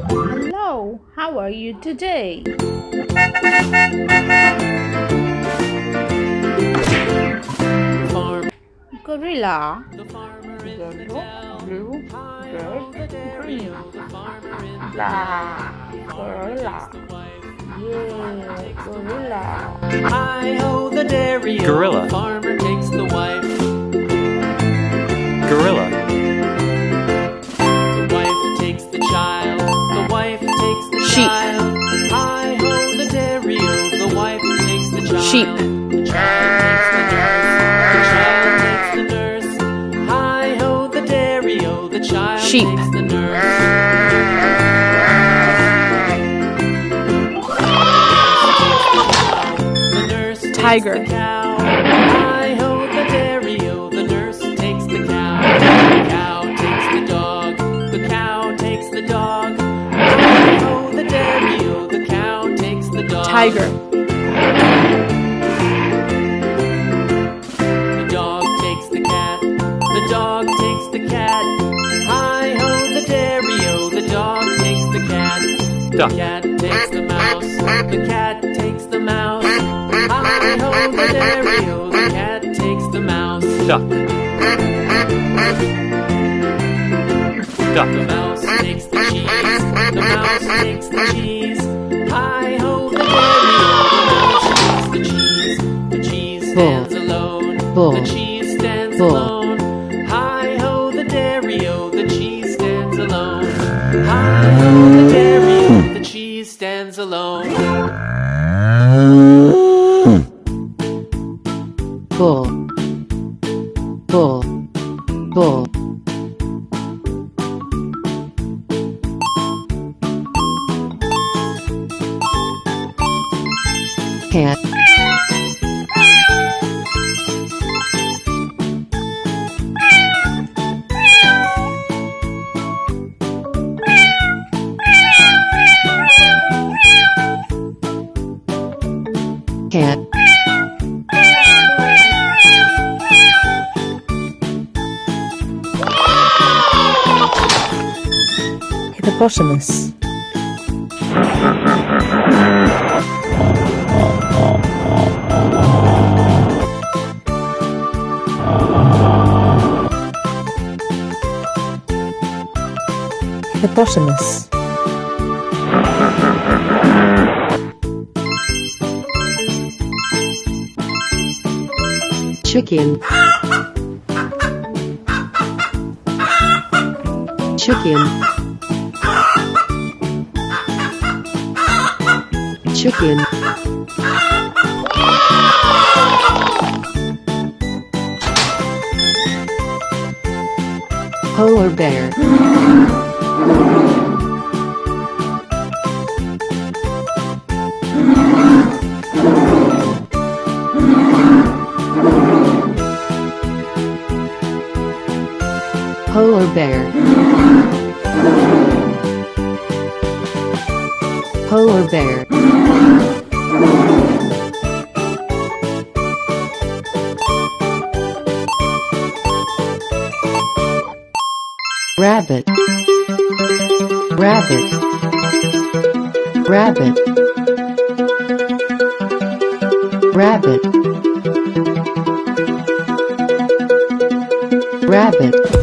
Hello, how are you today? Gorilla. Yellow, blue, red, green. La, gorilla. Yeah, gorilla. Hi-ho, the dairy Gorilla. farmer takes the wife. Gorilla. The wife takes the child. The wife takes the Sheep. child. Hi-ho, the dairy the wife takes the child. Sheep. The child takes the nurse. The child takes the nurse. Hi-ho, the dairy the child Sheep. takes the nurse. Tiger. Hi-ho, the dairy-o, the nurse takes the cow. The cow takes the dog. The cow takes the dog. Hi-ho, the dairy-o, the cow takes the dog. Tiger. The dog takes the cat. The dog takes the cat. Hi-ho, the dairy-o, the dog takes the cat. Duck. The cat takes the mouse. The cat takes the mouse. Hi-ho, the dairy-o, the cat takes the mouse. Duck. Duck. The mouse takes the cheese. The mouse takes the cheese. Hi-ho, the dairy-o, the mouse takes the cheese. The cheese stands alone. The cheese stands alone. Hi-ho, the dairy-o, the cheese stands alone. Hi-ho, the dairy-o, the cheese stands alone. Bull, bull, bull. Cat, cat. Hippopotamus, hippopotamus. Chicken, chicken, chicken. Polar bear, polar bear, polar bear. Rabbit, rabbit, rabbit, rabbit, rabbit.